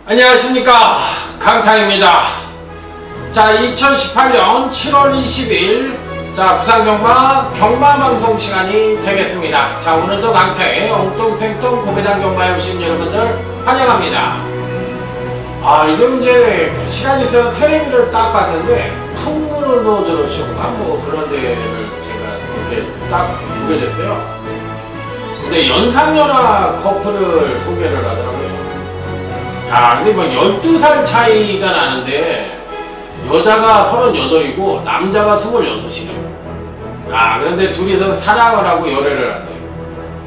안녕하십니까, 강타입니다. 자, 2018년 7월 20일 부산경마 경마방송 시간이 되겠습니다. 자, 오늘도 강타의 엉뚱생뚱 고배당 경마에 오신 여러분들 환영합니다. 이제 시간이 있어서 텔레비를 딱 봤는데 풍문으로 들으시구나 뭐 그런 데를 제가 이렇게 딱 보게 됐어요. 근데 연상연하 커플을 소개를 하더라고요. 근데 뭐 12살 차이가 나는데 여자가 38이고 남자가 26이네요. 그런데 둘이서 사랑을 하고 열애를 한대요.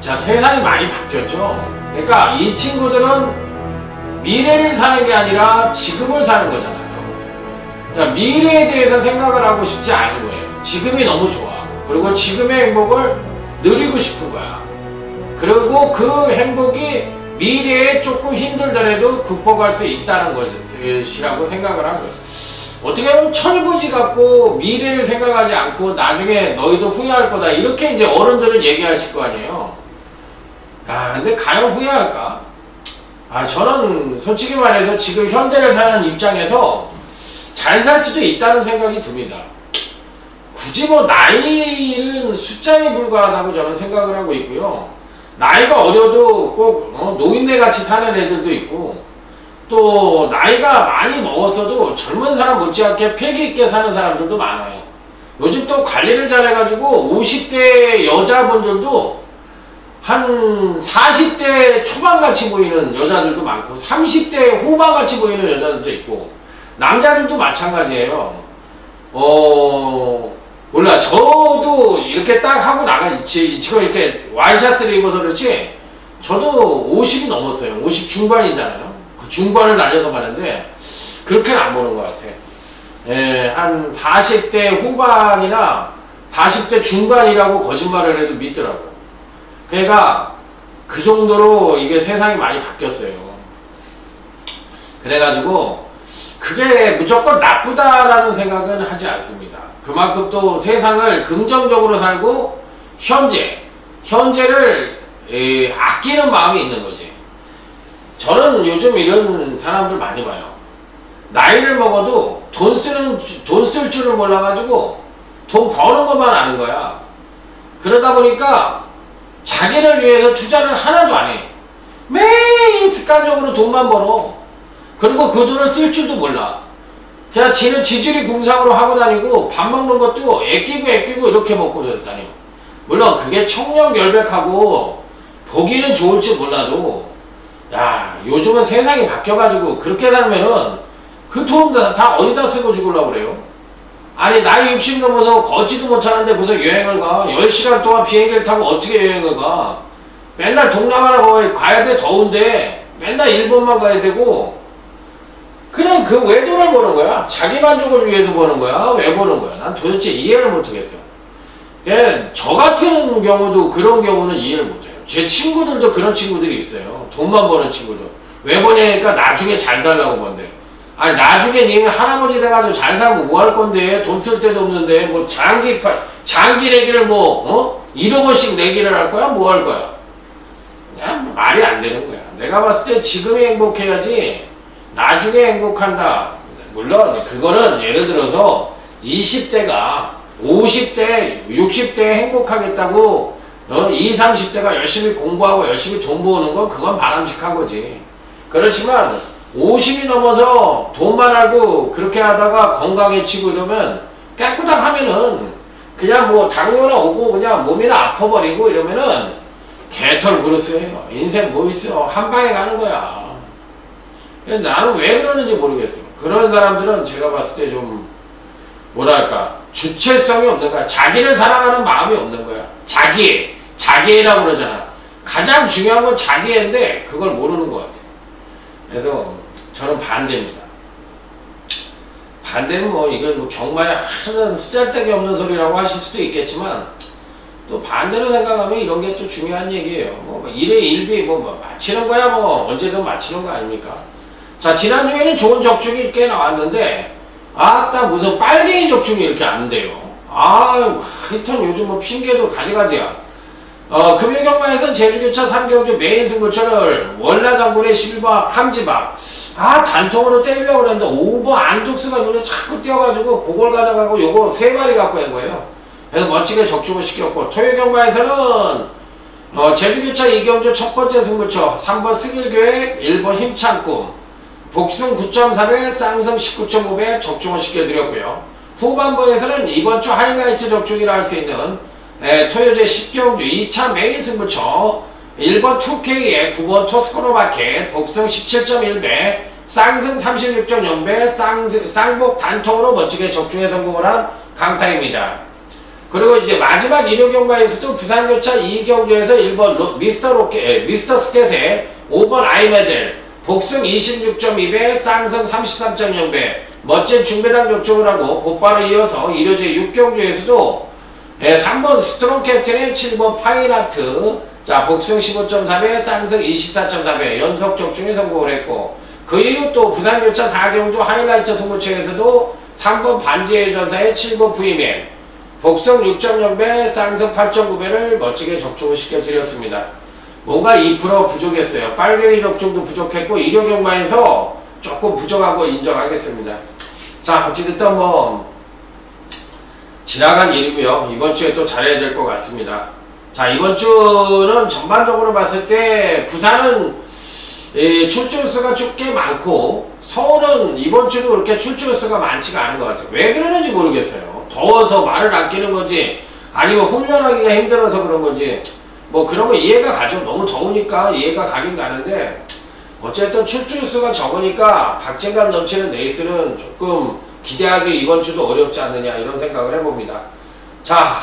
자, 세상이 많이 바뀌었죠. 그러니까 이 친구들은 미래를 사는 게 아니라 지금을 사는 거잖아요. 그러니까 미래에 대해서 생각을 하고 싶지 않은 거예요. 지금이 너무 좋아. 그리고 지금의 행복을 누리고 싶은 거야. 그리고 그 행복이 미래에 조금 힘들더라도 극복할 수 있다는 것이라고 생각을 한 거예요. 어떻게 보면 철부지 갖고 미래를 생각하지 않고 나중에 너희도 후회할 거다 이렇게 이제 어른들은 얘기하실 거 아니에요. 근데 과연 후회할까? 저는 솔직히 말해서 지금 현재를 사는 입장에서 잘 살 수도 있다는 생각이 듭니다. 굳이 뭐 나이는 숫자에 불과하다고 저는 생각을 하고 있고요. 나이가 어려도 꼭 노인네 같이 사는 애들도 있고, 또 나이가 많이 먹었어도 젊은 사람 못지않게 패기 있게 사는 사람들도 많아요. 요즘 또 관리를 잘해가지고 50대 여자분들도 한 40대 초반같이 보이는 여자들도 많고 30대 후반같이 보이는 여자들도 있고 남자들도 마찬가지예요. 몰라, 저도 이렇게 딱 하고 지금 이렇게 와이셔츠를 입어서 그렇지 저도 50이 넘었어요. 50 중반이잖아요. 그 중반을 날려서 가는데 그렇게는 안 보는 것 같아. 한 40대 후반이나 40대 중반이라고 거짓말을 해도 믿더라고. 그러니까 그 정도로 이게 세상이 많이 바뀌었어요. 그래가지고 그게 무조건 나쁘다라는 생각은 하지 않습니다. 그만큼 또 세상을 긍정적으로 살고 현재를 아끼는 마음이 있는 거지. 저는 요즘 이런 사람들 많이 봐요. 나이를 먹어도 돈 쓸 줄을 몰라가지고 돈 버는 것만 아는 거야. 그러다 보니까 자기를 위해서 투자를 하나도 안 해. 매일 습관적으로 돈만 벌어. 그리고 그 돈을 쓸 줄도 몰라. 그냥 지는 지질이 궁상으로 하고 다니고 밥 먹는 것도 애끼고 이렇게 먹고 다녀. 물론 그게 청렴결백하고 보기는 좋을지 몰라도 요즘은 세상이 바뀌어가지고 그렇게 살면은 그 돈 다 어디다 쓰고 죽으려고 그래요? 아니, 나이 60 넘어서 걷지도 못하는데 무슨 여행을 가? 10시간 동안 비행기를 타고 어떻게 여행을 가? 맨날 동남아나 가야 돼. 더운데 맨날 일본만 가야 되고. 그냥 그 왜 돈을 버는 거야? 자기 만족을 위해서 버는 거야? 왜 버는 거야? 난 도대체 이해를 못하겠어. 저 같은 경우도 그런 경우는 이해를 못해요. 제 친구들도 그런 친구들이 있어요. 돈만 버는 친구들. 왜 버냐니까 나중에 잘 살라고 번대. 아니, 나중에 님이 할아버지 돼가지고 잘 살면 뭐 할 건데? 돈 쓸 데도 없는데 뭐 장기 내기를 1억 원씩 내기를 할 거야? 뭐 할 거야? 그냥 말이 안 되는 거야. 내가 봤을 때 지금이 행복해야지 나중에 행복한다. 물론 그거는 예를 들어서 20대가 50대 60대에 행복하겠다고 20, 30대가 열심히 공부하고 열심히 돈 모으는 건 그건 바람직한 거지. 그렇지만 50이 넘어서 돈만 알고 그렇게 하다가 건강해지고 이러면 깨꾸닥 하면은 그냥 뭐 당뇨나 오고 그냥 몸이나 아파버리고 이러면은 개털 그렇어요. 인생 뭐 있어. 한 방에 가는 거야. 나는 왜 그러는지 모르겠어. 그런 사람들은 제가 봤을 때 좀 뭐랄까 주체성이 없는 거야. 자기를 사랑하는 마음이 없는 거야. 자기애라고 그러잖아. 가장 중요한 건 자기애인데 그걸 모르는 것 같아. 그래서 저는 반대입니다. 반대는 이건 경마에 하는 쓰잘데기 없는 소리라고 하실 수도 있겠지만 또 반대로 생각하면 이런 게 또 중요한 얘기예요. 일의 일비 맞히는 거야 언제든 맞히는 거 아닙니까? 자, 지난주에는 좋은 적중이 꽤 나왔는데 딱 무슨 빨갱이 적중이 이렇게 안 돼요. 하여튼 요즘 핑계도 가지가지야. 금요경마에서는 제주교차 3경주 메인 승부처를 월라장군의 11번 함지박 단통으로 때리려고 그랬는데 5번 안독수가 눈에 자꾸 띄어가지고 그걸 가져가고 요거 3마리 갖고 온 거예요. 그래서 멋지게 적중을 시켰고, 토요경마에서는 제주교차 2경주 첫 번째 승부처 3번 승일교회 1번 힘찬 꿈 복승 9.3에 쌍승 19.5배 적중을 시켜드렸고요. 후반부에서는 이번 주 하이라이트 적중이라 할 수 있는 토요제 10경주 2차 메인 승부처 1번 2K에 9번 토스코노 마켓 복승 17.1배 쌍승 36.0배 쌍복 단통으로 멋지게 적중에 성공을 한 강타입니다. 그리고 이제 마지막 일요경마에서도 부산교차 2경주에서 1번 미스터 스켓에 5번 아이메델 복승 26.2배 쌍승 33.0배 멋진 중배당 적중을 하고 곧바로 이어서 일요제 6경주에서도 3번 스트롱 캡틴의 7번 파인아트 복승 15.3배 쌍승 24.4배 연속 적중에 성공을 했고, 그 이후 또 부산교차 4경주 하이라이트 승부처에서도 3번 반지의 전사의 7번 부이맨 복승 6.0배 쌍승 8.9배를 멋지게 적중을 시켜드렸습니다. 뭔가 2% 부족했어요. 빨갱이 적중도 부족했고 일요경마에서 조금 부족한 거 인정하겠습니다. 자, 어찌됐든 지나간 일이고요. 이번 주에 또 잘해야 될 것 같습니다. 자, 이번 주는 전반적으로 봤을 때 부산은 출주수가 꽤 많고 서울은 이번 주도 그렇게 출주수가 많지가 않은 것 같아요. 왜 그러는지 모르겠어요. 더워서 말을 아끼는 건지 아니면 훈련하기가 힘들어서 그런 건지 그런 거 이해가 가죠. 너무 더우니까 이해가 가긴 가는데 어쨌든 출주수가 적으니까 박진감 넘치는 레이스는 조금 기대하기 이번 주도 어렵지 않느냐 이런 생각을 해봅니다. 자,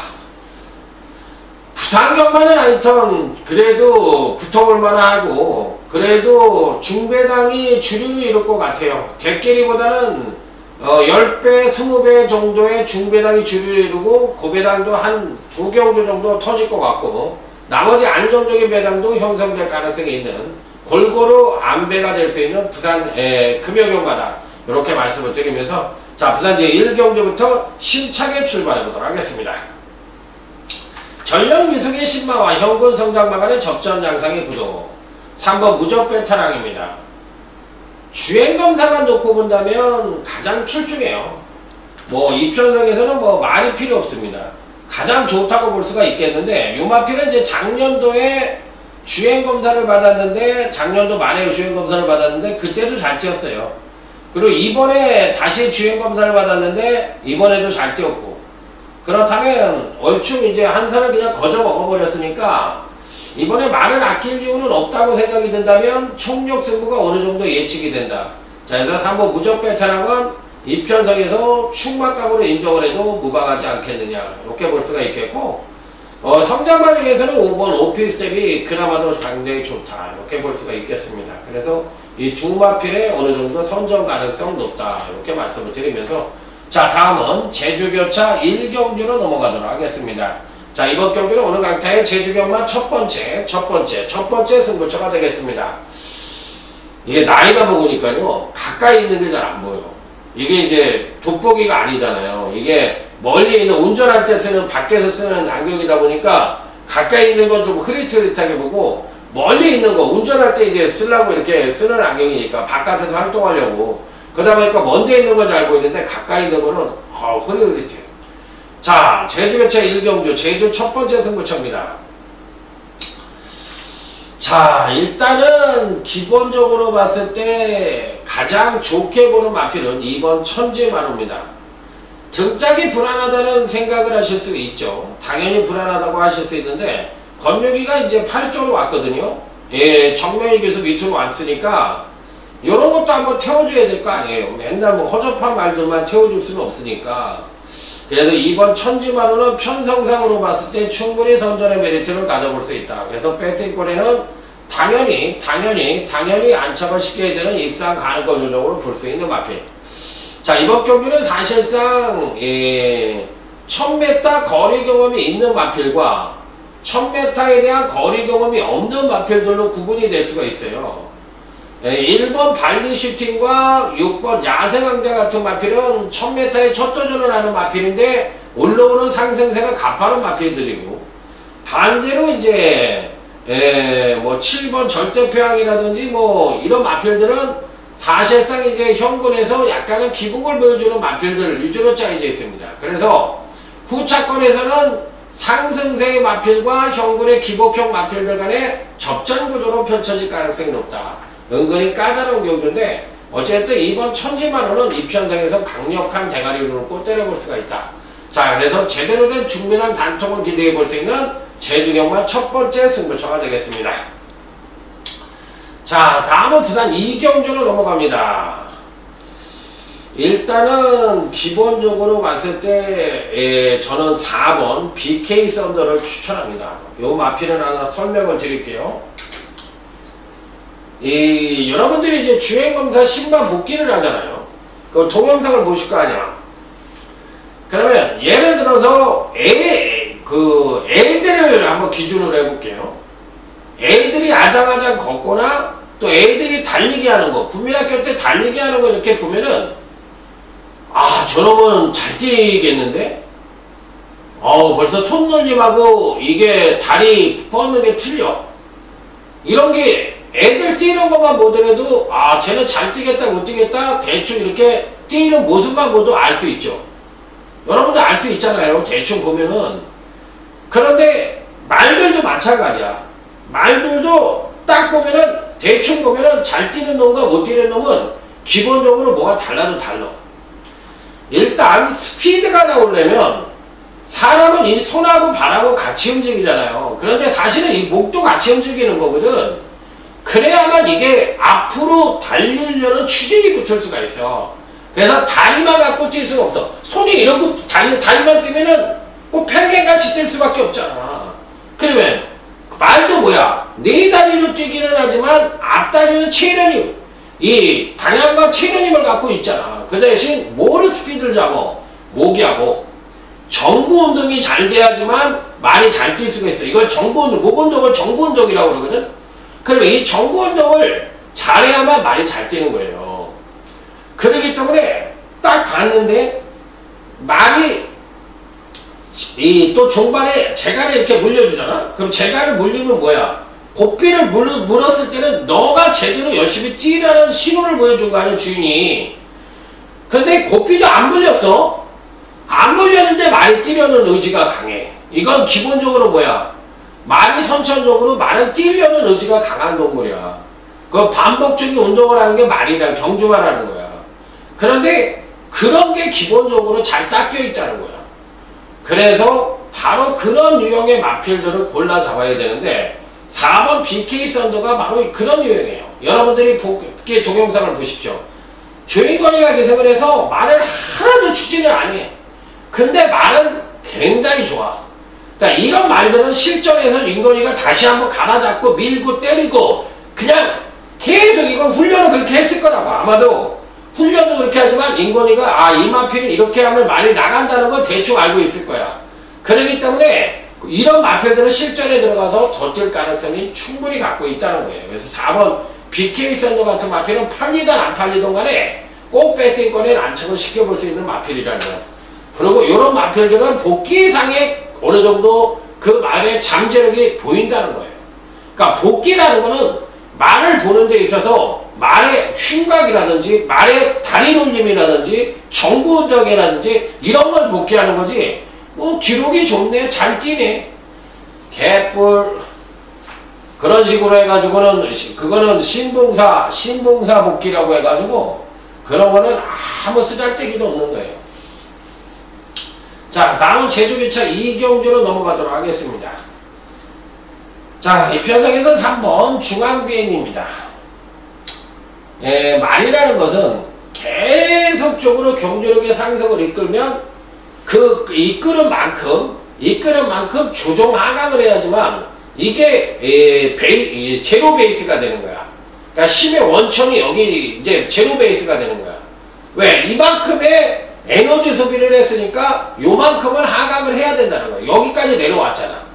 부산경마는 하여튼 그래도 붙어볼 만하고 그래도 중배당이 주류를 이룰 것 같아요. 대끼리보다는 10배, 20배 정도의 중배당이 주류를 이루고 고배당도 한 2경주 정도 터질 것 같고 나머지 안정적인 배당도 형성될 가능성이 있는 골고루 안배가 될 수 있는 부산 금요경마다 이렇게 말씀을 드리면서, 자, 부산 제1경주부터 힘차게 출발해 보도록 하겠습니다. 전력 미숙의 신마와 현군 성장마간의 접전 양상의 부도 3번 무적배 타랑입니다. 주행검사만 놓고 본다면 가장 출중해요. 이편성에서는 말이 필요 없습니다. 가장 좋다고 볼 수가 있겠는데, 요 마필은 이제 작년도에 주행검사를 받았는데, 작년도 말에 주행검사를 받았는데, 그때도 잘 뛰었어요. 그리고 이번에 다시 주행검사를 받았는데, 이번에도 잘 뛰었고, 그렇다면, 얼추 이제 한 살을 그냥 거저 먹어버렸으니까, 이번에 말을 아낄 이유는 없다고 생각이 든다면, 총력 승부가 어느 정도 예측이 된다. 자, 그래서 3번 무적 배타랑은 이편성에서 충만감으로 인정을 해도 무방하지 않겠느냐 이렇게 볼 수가 있겠고, 성장반 중에서는 5번 오피스텝이 그나마도 굉장히 좋다 이렇게 볼 수가 있겠습니다. 그래서 이 중마필의 어느 정도 선정 가능성 높다 이렇게 말씀을 드리면서, 자, 다음은 제주교차 1경주로 넘어가도록 하겠습니다. 자, 이번 경기는 오늘 강타의 제주경마 첫 번째 승부처가 되겠습니다. 이게 나이가 먹으니까요 가까이 있는 게 잘 안 보여. 이게 이제 돋보기가 아니잖아요. 이게 멀리 있는, 운전할 때 쓰는, 밖에서 쓰는 안경이다 보니까 가까이 있는 건 좀 흐릿흐릿하게 보고, 멀리 있는 거, 운전할 때 이제 쓰려고 이렇게 쓰는 안경이니까 바깥에서 활동하려고 그러다 보니까 먼데 있는 건 잘 보이는데 가까이 있는 거는 흐릿흐릿해요. 자, 제주교차 1경주 제주 첫 번째 승부처입니다. 자, 일단은 기본적으로 봤을 때 가장 좋게 보는 마필은 2번 천지만호입니다. 등짝이 불안하다는 생각을 하실 수 있죠. 당연히 불안하다고 하실 수 있는데, 건조기가 이제 8조로 왔거든요. 예, 정면이 계속 밑으로 왔으니까 이런 것도 한번 태워줘야 될 거 아니에요. 맨날 허접한 말들만 태워줄 수는 없으니까. 그래서 2번 천지만호는 편성상으로 봤을 때 충분히 선전의 메리트를 가져볼 수 있다. 그래서 배팅권에는 당연히 안착을 시켜야 되는 입상 가능성 요정으로 볼 수 있는 마필. 자, 이번 경기는 사실상 1000m 거리 경험이 있는 마필과 1000m에 대한 거리 경험이 없는 마필들로 구분이 될 수가 있어요. 1번 발리 슈팅과 6번 야생왕자 같은 마필은 1000m에 첫 도전을 하는 마필인데 올라오는 상승세가 가파른 마필들이고, 반대로 이제 뭐 7번 절대표항이라든지 뭐 이런 마필들은 사실상 이제 현군에서 약간은 기복을 보여주는 마필들 위주로 짜여져 있습니다. 그래서 후차권에서는 상승세의 마필과 현군의 기복형 마필들 간의 접전 구조로 펼쳐질 가능성이 높다. 은근히 까다로운 경주인데 어쨌든 이번 천지만호는 이 편성에서 강력한 대가리로 놓고 때려볼 수가 있다. 자, 그래서 제대로 된 중미남 단통을 기대해 볼 수 있는 제주경마 첫 번째 승부처가 되겠습니다. 자, 다음은 부산 이경주로 넘어갑니다. 일단은 기본적으로 봤을 때 저는 4번 BK 썬더를 추천합니다. 요 마필은 하나 설명을 드릴게요. 여러분들이 이제 주행검사 신반 복귀를 하잖아요. 그 동영상을 보실 거 아니야. 그러면 예를 들어서 애들을 한번 기준으로 해볼게요. 애들이 아장아장 걷거나 또 애들이 달리기 하는 거, 국민학교 때 달리기 하는 거 이렇게 보면은 아, 저놈은 잘 뛰겠는데? 벌써 손놀림하고 이게 다리 뻗는 게 틀려. 이런 게 애들 뛰는 것만 보더라도 아, 쟤는 잘 뛰겠다 못 뛰겠다 대충 이렇게 뛰는 모습만 보도 알 수 있죠. 여러분들 알 수 있잖아요. 대충 보면은. 그런데 말들도 마찬가지야. 말들도 딱 보면은 대충 보면은 잘 뛰는 놈과 못 뛰는 놈은 기본적으로 뭐가 달라도 달라. 일단 스피드가 나오려면 사람은 이 손하고 발하고 같이 움직이잖아요. 그런데 사실은 이 목도 같이 움직이는 거거든. 그래야만 이게 앞으로 달리려는 추진이 붙을 수가 있어. 그래서 다리만 갖고 뛸 수는 없어. 손이 이러고 다리만 뛰면은 꼭 펭귄같이 뛸 수밖에 없잖아. 그러면 말도 뭐야? 네 다리로 뛰기는 하지만 앞다리는 체련이 이 방향과 체련임을 갖고 있잖아. 그 대신 뭐를 스피드를 잡어? 목이하고 정부 운동이 잘 돼야지만 말이 잘 뛸 수가 있어. 이걸 정부 운동, 목 운동을 정부 운동이라고 그러거든. 그러면 이 정부 운동을 잘해야만 말이 잘 뛰는 거예요. 그렇기 때문에 딱 봤는데 말이 또 종반에 재갈이 이렇게 물려주잖아. 그럼 재갈이 물리면 뭐야? 고삐를 물었을 때는 너가 제대로 열심히 뛰라는 신호를 보여준 거 아니야, 주인이. 근데 고삐도 안 물렸어. 안 물렸는데 말이 뛰려는 의지가 강해. 이건 기본적으로 뭐야? 말이 선천적으로 말은 뛰려는 의지가 강한 동물이야. 그 반복적인 운동을 하는 게 말이랑 경주만 거야. 그런데 그런 게 기본적으로 잘 닦여 있다는 거야. 그래서 바로 그런 유형의 마필들을 골라 잡아야 되는데 4번 BK 썬더가 바로 그런 유형이에요. 여러분들이 복귀 동영상을 보십시오. 주인권이가 계승을 해서 말을 하나도 추진을 안 해. 근데 말은 굉장히 좋아. 그러니까 이런 말들은 실전에서 인권이가 다시 한번 갈아잡고 밀고 때리고 그냥 계속 이건 훈련을 그렇게 했을 거라고. 아마도 훈련도 그렇게 하지만 인권이가 이 마필이 이렇게 하면 말이 나간다는 건 대충 알고 있을 거야. 그렇기 때문에 이런 마필들은 실전에 들어가서 더 뛸 가능성이 충분히 갖고 있다는 거예요. 그래서 4번 BK 썬더 같은 마필은 팔리든 안 팔리든 간에 꼭 배팅권에 안착을 시켜볼 수 있는 마필이라는 거야. 그리고 이런 마필들은 복귀상에 어느 정도 그 말의 잠재력이 보인다는 거예요. 그러니까 복귀라는 거는 말을 보는 데 있어서 말의 흉각이라든지 말의 다리 돌림이라든지 정구적이라든지 이런 걸 복귀하는 거지 뭐 기록이 좋네 잘 뛰네 개뿔 그런 식으로 해가지고는 그거는 신봉사 복귀라고 해가지고 그런 거는 아무 쓰잘데기도 없는 거예요. 자, 다음은 제주기차 이경주로 넘어가도록 하겠습니다. 자, 이 편성에서 3번 중앙비행입니다. 말이라는 것은 계속적으로 경주력의 상승을 이끌면 이끄는 만큼 조정 하강을 해야지만 이게 제로 베이스가 되는 거야. 그러니까 힘의 원천이 여기 이제 제로 베이스가 되는 거야. 왜? 이만큼의 에너지 소비를 했으니까 요만큼은 하강을 해야 된다는 거야. 여기까지 내려왔잖아.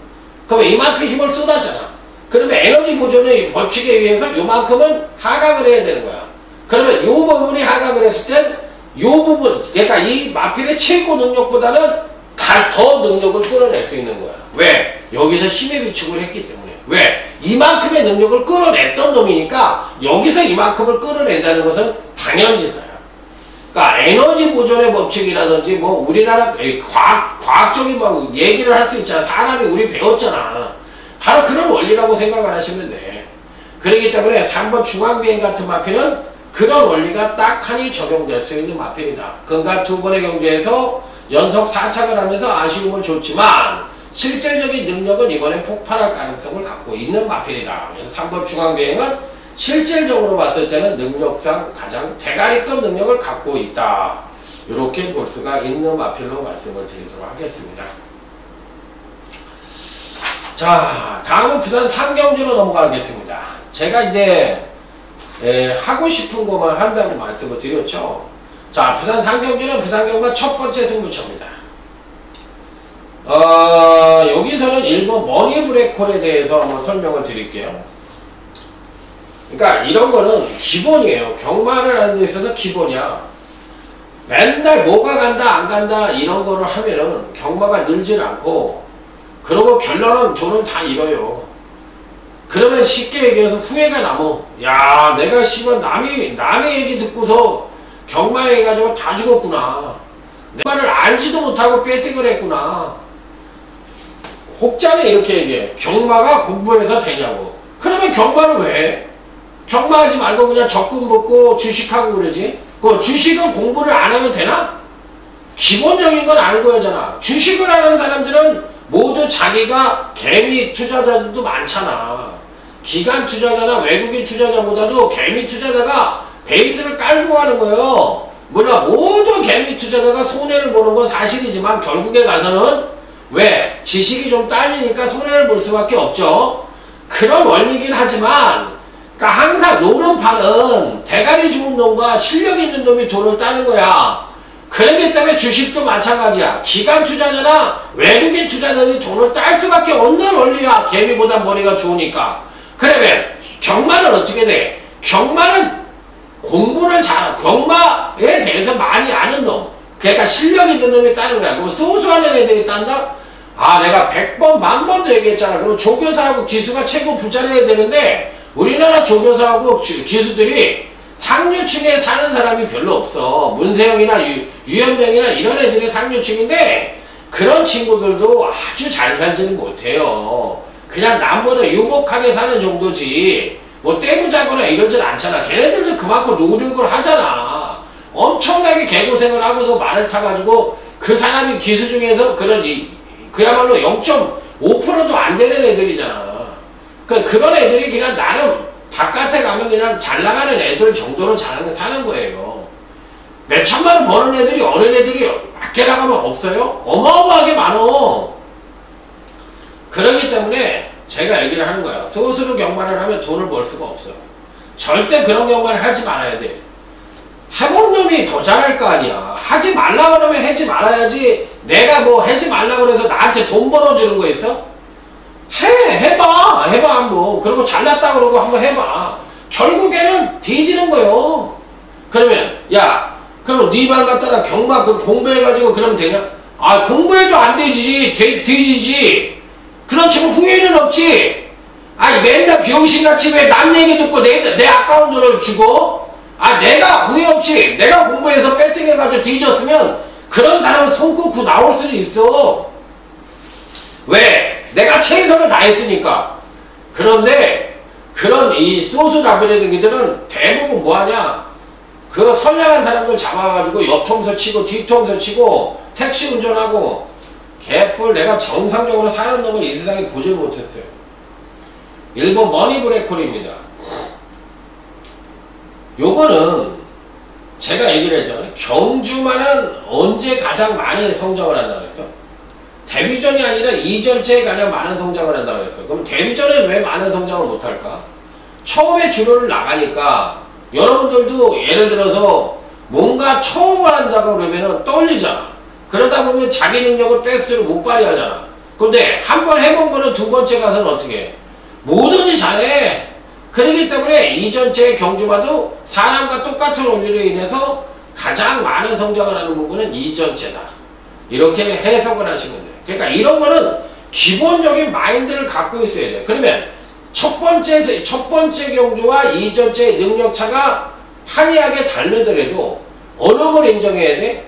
그러면 이만큼 힘을 쏟았잖아. 그러면 에너지 보존의 법칙에 의해서 요만큼은 하강을 해야 되는 거야. 그러면 요 부분이 하강을 했을 땐 요 부분, 그러니까 이 마필의 최고 능력보다는 더 능력을 끌어낼 수 있는 거야. 왜? 여기서 힘의 비축을 했기 때문에. 왜? 이만큼의 능력을 끌어냈던 놈이니까 여기서 이만큼을 끌어낸다는 것은 당연지사야. 그러니까 에너지 보존의 법칙이라든지 뭐 우리나라 과학적인 뭐 얘기를 할 수 있잖아. 사람이 우리 배웠잖아. 바로 그런 원리라고 생각을 하시면 돼. 그렇기 때문에 3번 중앙비행 같은 마필은 그런 원리가 딱하니 적용될 수 있는 마필이다. 그러니까 두 번의 경주에서 연속 4착을 하면서 아쉬움은 좋지만 실질적인 능력은 이번에 폭발할 가능성을 갖고 있는 마필이다. 그래서 3번 중앙비행은 실질적으로 봤을 때는 능력상 가장 대가리급 능력을 갖고 있다. 이렇게 볼 수가 있는 마필로 말씀을 드리도록 하겠습니다. 자, 다음은 부산 상경주로 넘어가겠습니다. 제가 이제 하고 싶은 것만 한다고 말씀을 드렸죠. 자, 부산 상경주는 부산경마 첫 번째 승부처입니다. 여기서는 1번 머니브레콜에 대해서 한번 설명을 드릴게요. 그러니까 이런 거는 기본이에요. 경마를 하는 데 있어서 기본이야. 맨날 뭐가 간다 안 간다 이런 거를 하면은 경마가 늘질 않고, 그러고 결론은 돈은 다 잃어요. 그러면 쉽게 얘기해서 후회가 남어. 야, 내가 씨발 남의 얘기 듣고서 경마해가지고 다 죽었구나. 내 말을 알지도 못하고 배팅을 했구나. 혹자는 이렇게 얘기해. 경마가 공부해서 되냐고. 그러면 경마를 왜 해? 경마하지 말고 그냥 적금 붓고 주식하고 그러지. 그 주식은 공부를 안 하면 되나? 기본적인 건 알고 하잖아. 주식을 하는 사람들은 모두 자기가 개미 투자자들도 많잖아. 기관 투자자나 외국인 투자자보다도 개미 투자자가 베이스를 깔고 하는 거예요. 물론 모두 개미 투자자가 손해를 보는 건 사실이지만 결국에 가서는 왜? 지식이 좀 딸리니까 손해를 볼 수밖에 없죠. 그런 원리긴 하지만, 그러니까 항상 노는 판은 대가리 좋은 놈과 실력 있는 놈이 돈을 따는 거야. 그렇기 때문에 주식도 마찬가지야. 기관 투자자나 외국인 투자자들이 돈을 딸 수밖에 없는 원리야. 개미보다 머리가 좋으니까. 그러면 경마는 어떻게 돼? 경마는 공부를 경마에 대해서 많이 아는 놈, 그러니까 실력 있는 놈이 따는 거야. 그럼 소수하는 애들이 딴다? 아, 내가 100번, 10,000번도 얘기했잖아. 그럼 조교사하고 기수가 최고 부자를 해야 되는데, 우리나라 조교사하고 기수들이 상류층에 사는 사람이 별로 없어. 문세영이나 유현명이나 이런 애들이 상류층인데, 그런 친구들도 아주 잘 살지는 못해요. 그냥 남보다 유복하게 사는 정도지, 뭐 떼부자거나 이러진 않잖아. 걔네들도 그만큼 노력을 하잖아. 엄청나게 개고생을 하고서 말을 타가지고 그 사람이 기수 중에서 그야말로 0.5%도 안 되는 애들이잖아. 그런 애들이 그냥 나름 바깥에 가면 그냥 잘 나가는 애들 정도로 사는 거예요. 몇 천만 원 버는 애들이, 어린 애들이 밖에 나가면 없어요? 어마어마하게 많어. 그렇기 때문에 제가 얘기를 하는 거야. 소수로 경마를 하면 돈을 벌 수가 없어. 절대 그런 경마를 하지 말아야 돼. 해본 놈이 더 잘할 거 아니야. 하지 말라 그러면 하지 말아야지. 내가 뭐 하지 말라 그래서 나한테 돈 벌어주는 거 있어? 해봐 한번. 그리고 잘났다 그러고 한번 해봐. 결국에는 뒤지는 거요. 그러면 야, 그럼 네 말 갖다가 경마 공부해가지고 그러면 되냐? 아, 공부해도 안 되지. 뒤지지. 그렇지만 후회는 없지. 아니, 맨날 병신같이 왜 남 얘기 듣고 내 아까운 돈을 주고, 아, 내가 후회 없이 내가 공부해서 배팅해가지고 뒤졌으면 그런 사람은 손 끄고 나올 수도 있어. 왜? 내가 최선을 다했으니까. 그런데 그런 이 소수 라벨리들은 대부분 뭐하냐? 그 선량한 사람들 잡아가지고 옆통서 치고 뒤통서 치고 택시 운전하고 개뿔. 내가 정상적으로 사는 놈을 이 세상에 보질 못했어요. 1번 머니브레콜입니다. 요거는 제가 얘기를 했잖아요. 경주만은 언제 가장 많은 성장을 한다고 그랬어? 데뷔전이 아니라 이전체에 가장 많은 성장을 한다고 그랬어. 그럼 데뷔전에 왜 많은 성장을 못할까? 처음에 주로를 나가니까 여러분들도 예를 들어서 뭔가 처음을 한다고 그러면은 떨리잖아. 그러다 보면 자기 능력을 베스트로 못 발휘하잖아. 근데 한 번 해본 거는 두 번째 가서는 어떻게 해? 뭐든지 잘해. 그렇기 때문에 이전체 경주마도 사람과 똑같은 원리로 인해서 가장 많은 성장을 하는 부분은 이전체다. 이렇게 해석을 하시면 돼요. 그러니까 이런 거는 기본적인 마인드를 갖고 있어야 돼요. 그러면 첫 번째 경주와 이전째 능력차가 판이하게 다르더라도 어느 걸 인정해야 돼?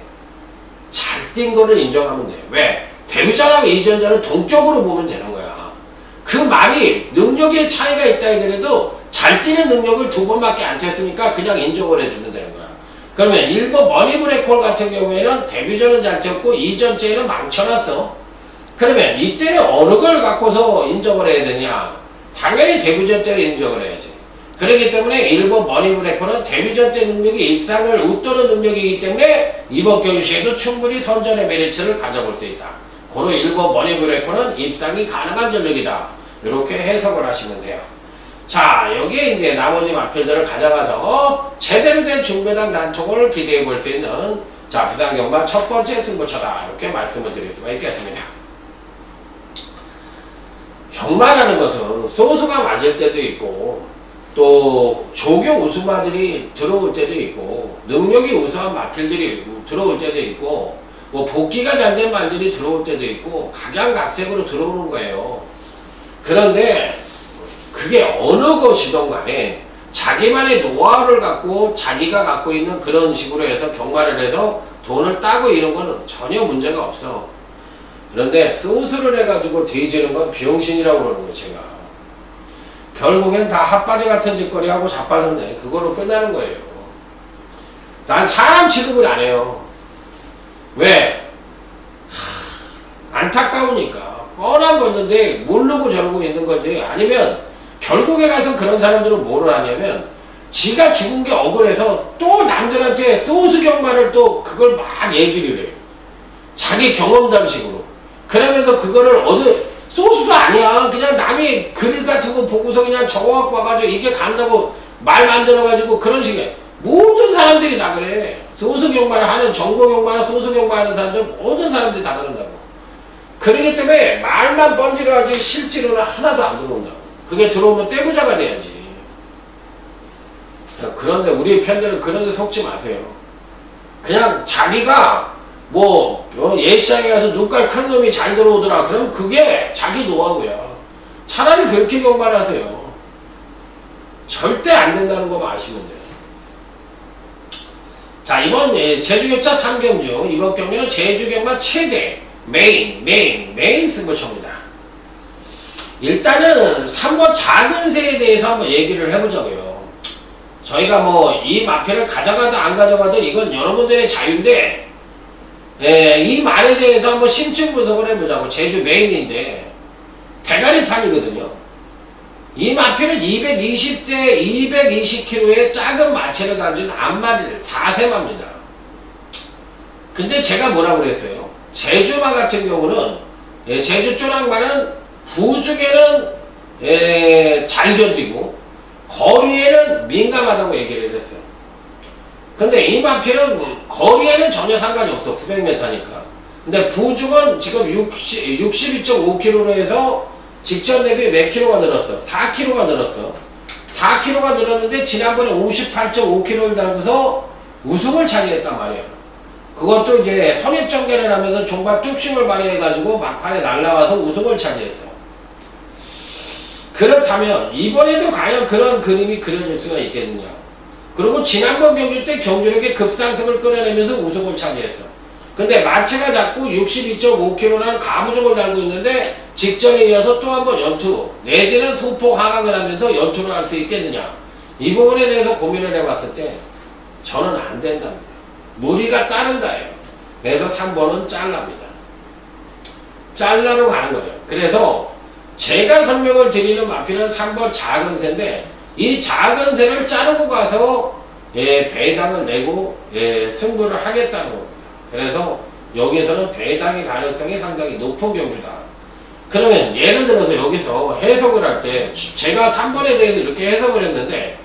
잘 뛴 거를 인정하면 돼. 왜? 데뷔전하고 이전전은 동격으로 보면 되는 거야. 그 말이 능력의 차이가 있다 하더라도 잘 뛰는 능력을 2번밖에 안 뛰었으니까 그냥 인정을 해주면 되는 거야. 그러면 1번 머니브레이콜 같은 경우에는 데뷔전은 잘 뛰었고 이전째는 망쳐놨어. 그러면 이때는 어느 걸 갖고서 인정을 해야 되냐? 당연히 데뷔전 때를 인정을 해야지. 그렇기 때문에 1번 머니브레이커는 데뷔전 때 능력이 입상을 웃도는 능력이기 때문에 이번 경주시에도 충분히 선전의 메리트를 가져볼 수 있다. 고로 1번 머니브레이커는 입상이 가능한 전력이다. 이렇게 해석을 하시면 돼요. 자, 여기에 이제 나머지 마필들을 가져가서 제대로 된 중배당 단통을 기대해 볼 수 있는 자, 부산경마 첫 번째 승부처다. 이렇게 말씀을 드릴 수가 있겠습니다. 경마라는 것은 소수가 맞을 때도 있고 또 조교 우수마들이 들어올 때도 있고 능력이 우수한 마필들이 들어올 때도 있고 뭐 복귀가 잘 된 말들이 들어올 때도 있고 각양각색으로 들어오는 거예요. 그런데 그게 어느 것이든 간에 자기만의 노하우를 갖고 자기가 갖고 있는 그런 식으로 해서 경마를 해서 돈을 따고 이런 거는 전혀 문제가 없어. 그런데 소수를 해가지고 뒤지는 건 비용신이라고 그러는 거예요. 제가 결국엔 다 핫바지 같은 짓거리 하고 자빠졌네. 그걸로 끝나는 거예요. 난 사람 취급을 안 해요. 왜? 안타까우니까. 뻔한 건데 모르고 저러고 있는 건데 아니면 결국에 가서 그런 사람들은 뭐를 하냐면 지가 죽은 게 억울해서 또 남들한테 소수 경마를 또 그걸 막 얘기를 해요. 자기 경험담식으로. 그러면서 그거를 소수가 아니야. 그냥 남이 글 같은 거 보고서 그냥 적어갖고 와가지고 이게 간다고 말 만들어가지고 그런 식의 모든 사람들이 다 그래. 소수 경마를 하는 정보 경마나 소수 경마하는 사람들 모든 사람들이 다 그런다고. 그러기 때문에 말만 번지러 하지 실제로는 하나도 안 들어온다고. 그게 들어오면 떼부자가 돼야지. 그런데 우리 팬들은 그런 데 속지 마세요. 그냥 자기가 뭐 예시장에 가서 눈깔 큰 놈이 잘 들어오더라. 그럼 그게 자기 노하우야. 차라리 그렇게 경마를 하세요. 절대 안 된다는 것만 아시면 돼요. 자, 이번 제주격차 3경주 이번 경기는 제주경마 최대 메인 승부처입니다. 일단은 3번 작은 새에 대해서 한번 얘기를 해보자고요. 저희가 뭐 이 마표를 가져가도 안 가져가도 이건 여러분들의 자유인데 이 말에 대해서 한번 심층 분석을 해보자고. 제주 메인인데 대가리판이거든요. 이 마표는 220대 220kg의 작은 마체를 가진 앞마리를 4세마입니다. 근데 제가 뭐라고 그랬어요? 제주마 같은 경우는 제주 쪼랑마는 부중에는 잘 견디고 거리에는 민감하다고 얘기를 했어요. 근데 이 마필은 거리에는 전혀 상관이 없어. 900m니까. 근데 부중은 지금 62.5kg로 해서 직전 대비 몇 킬로가 늘었어? 4kg가 늘었어. 4kg가 늘었는데 지난번에 58.5kg를 달고서 우승을 차지했단 말이야. 그것도 이제 선입전개를 하면서 종합 뚝심을 발휘해가지고 막판에 날라와서 우승을 차지했어. 그렇다면 이번에도 과연 그런 그림이 그려질 수가 있겠느냐. 그리고 지난번 경주 때 경주력의 급상승을 끌어내면서 우승을 차지했어. 근데 마체가 자꾸 62.5kg라는 가부종을 달고 있는데 직전에 이어서 또 한 번 연투 내지는 소폭 하강을 하면서 연투를 할 수 있겠느냐. 이 부분에 대해서 고민을 해봤을 때 저는 안 된답니다. 무리가 따른다예요. 그래서 3번은 잘랍니다. 잘라로 가는 거예요. 그래서 제가 설명을 드리는 마피는 3번 작은 새인데 이 작은 새를 자르고 가서 배당을 내고 승부를 하겠다는 겁니다. 그래서 여기서는 배당의 가능성이 상당히 높은 경주다. 그러면 예를 들어서 여기서 해석을 할 때 제가 3번에 대해서 이렇게 해석을 했는데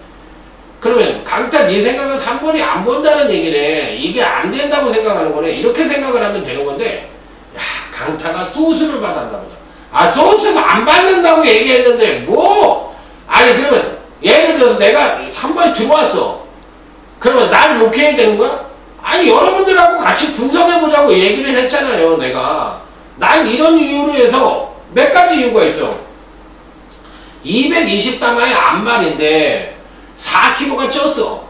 그러면 강타 네 생각은 3번이 안 본다는 얘기네. 이게 안 된다고 생각하는 거네. 이렇게 생각을 하면 되는 건데 야, 강타가 소수를 받았나 보다. 아, 소수가 안 받는다고 얘기했는데 뭐 아니 그러면 예를 들어서 내가 3번에 들어왔어. 그러면 날 욕해야 되는 거야? 아니 여러분들하고 같이 분석해보자고 얘기를 했잖아요. 내가 난 이런 이유로 해서 몇 가지 이유가 있어. 220담화의 앞말인데 4kg가 쪘어.